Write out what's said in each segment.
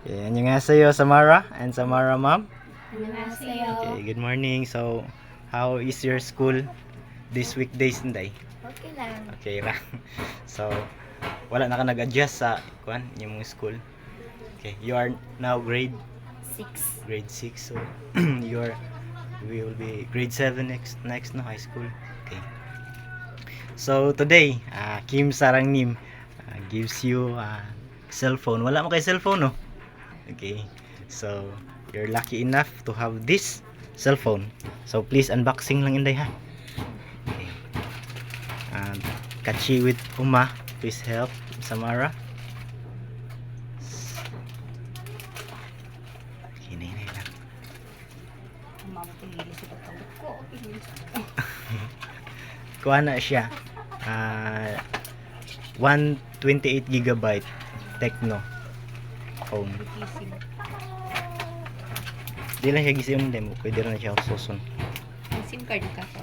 Okay, annyeonghaseyo Samara and Samara ma'am. Annyeonghaseyo. Okay, good morning. So, how is your school this weekdays Inday? Okay lang. Okay ra. So, wala na ka nag-adjust sa yung mga school. Okay, you are now grade 6. 6. So, we will be grade 7 next no high school. Okay. So, today, Kim Sarang Nim gives you a cell phone. Wala mo kay cellphone no? Okay. So, you're lucky enough to have this cell phone. So, please unboxing lang Inday ha. Okay. Kachi with Uma, please help Samara. Okay, nay lang. Kuha na siya. 128 gigabyte Tecno phone. Di lang siya gising demo. Pwede rin na siya susun. SIM card ka po.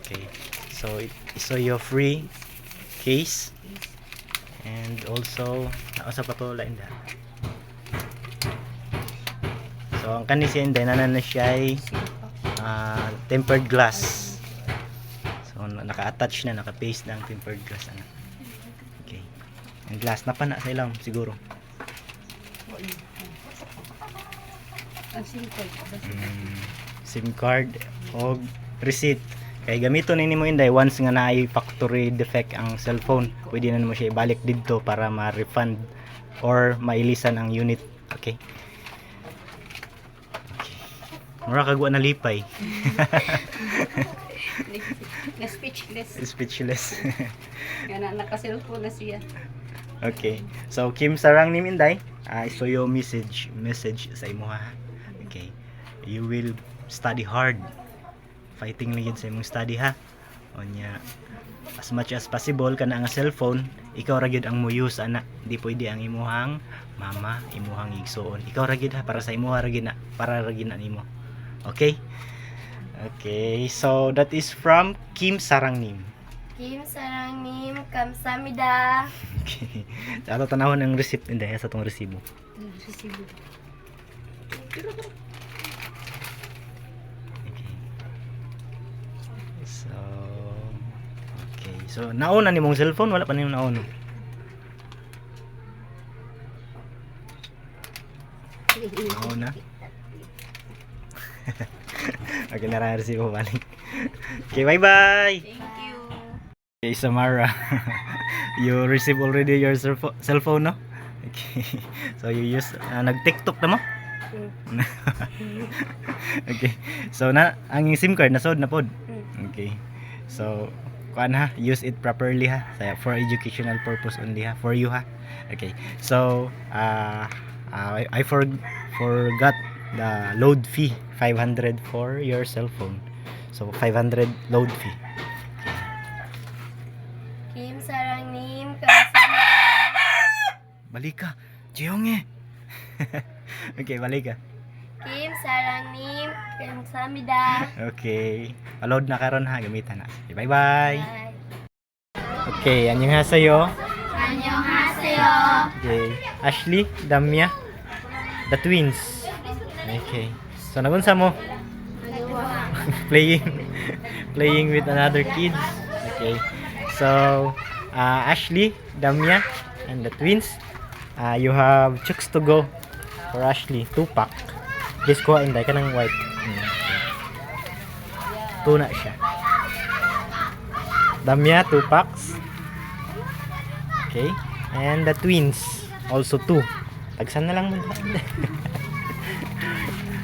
Okay. So your free case and also sa patola inda. So ang kanis siya inda na siya ay tempered glass. So naka-attach na, naka-paste na ang tempered glass ano. Okay. Ang glass na pa na sa ilang siguro. Ang SIM card. SIM card o receipt. Kay gamiton nimo inday once nga naay factory defect ang cellphone, pwede na mo siya ibalik didto para ma-refund or mailisan ang unit. Okay. Mura kagwa na lipay. Na speechless. Speechless. Nga naka-cellphone na siya. Okay. So Kim Sarang nim inday, so your message sa imo ha. Okay. You will study hard. Fighting lang yun sa imong study ha. Onya, as much as possible kana nga cellphone, ikaw ra gyud ang mo use ana. Di pwede ang imuhang mama, imuhang igsoon. Ikaw ra gyud ha para sa imo ra gyud na, para ra gyud na nimo. Okay? Okay, so that is from Kim Sarangnim. Kim Sarangnim, kamsamida. Okay. Sa ato tanawon ang receipt inday sa tong resibo. Resibo. So, nauna ni mong cellphone, wala pa nimo nauna. Nauna. Okay, nara-receive ko balik. Okay, bye-bye. Thank you. Okay, Samara. You receive already your cell phone, no? Okay. So, you use, nag-TikTok na mo? Okay. So, ang SIM card, nasod na pod. Okay. So, kuan ha, use it properly ha, for educational purpose only ha, for you ha. Okay. So, I forgot the load fee, 500 for your cell phone. So, 500 load fee. Kim Sarangnim, kamsamida. Balik ka. Jiyong eh. Okay, balik ka. Kim Sarangnim, kamsamida. Okay. Load na karon ha, gamitan na. Okay, bye-bye. Bye. Okay, annyeonghaseyo. Annyeonghaseyo. Okay. Ashley, Damya, the twins. Okay. So, nagunsa mo? playing with another kids. Okay. So, Ashley, Damya, and the twins. You have chooks to go for Ashley. 2-pack. Please kuha inday ka ng white. Tuna siya. Damya, 2 packs. Okay. And the twins, also 2. Tagsan na lang mo.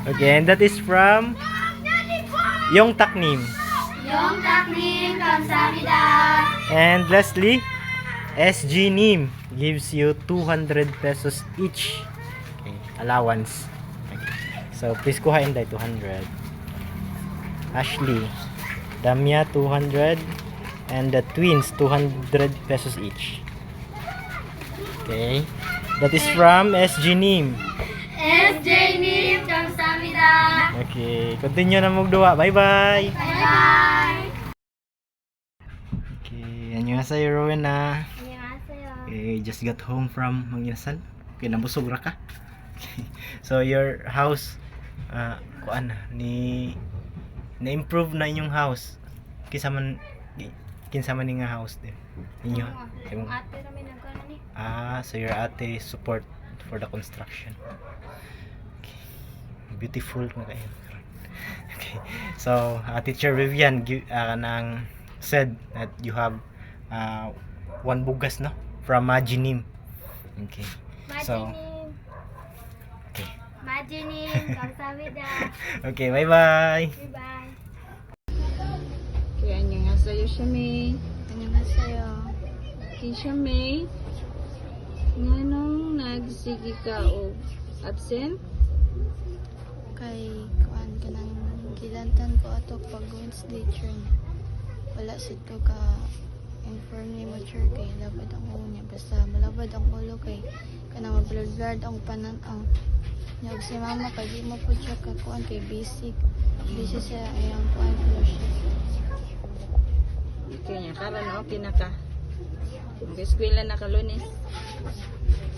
Okay, and that is from Yong Taknim. Yong Taknim, kamsamida. And lastly, SG Nim gives you 200 pesos each. Okay, allowance. Okay. So, please kuhain tayo 200. Ashley, Damya 200, and the twins 200 pesos each. Okay, that is from SG Nim. SJ Nim, kamsamida. Okay, continue na magduwa. Bye bye. Bye-bye. Okay, annyeonghaseyo Rowena. 안녕하세요. just got home from Manginasal. Okay, nabusog ra ka. Okay. So your house kuan na-improve na inyong house. Kinsa man ni nga house din. Inyo. Imong Ate kami nagkano ni. so your ate support for the construction. Okay. Beautiful na kayo. Okay. So, Teacher Vivian nang said that you have one bugas, no? From Majinim. Okay. So, Majinim. okay. Majinim. Kamsahamnida. Okay, bye-bye. Bye-bye. Okay, 안녕하세요, 샤메. 안녕하세요. Okay, 샤메. Nganong nagsige ka o absent? Kay kuan kanang gilantan ko ato pag Wednesday train. Wala sito ka inform ni mo sure kay labad ang ulo niya basta malabad ang ulo kay kanang blurred ang pananaw. Nya og si mama kay di mo pud siya ka kuan kay busy sa ayang kuan fellowship. Okay niya, karon okay na ka. Mag-eskwela na ka Lunes.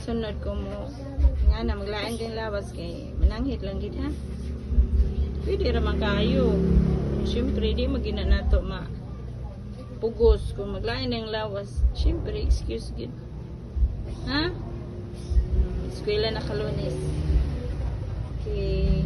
Sunod ko mo nga na maglain din lawas kay mananghit lang gid ha. Pwede ra man kayo. Siyempre di magina nato pugos kung maglain ng lawas. Siyempre excuse gid. Ha? Eskwela na ka Lunes. Okay.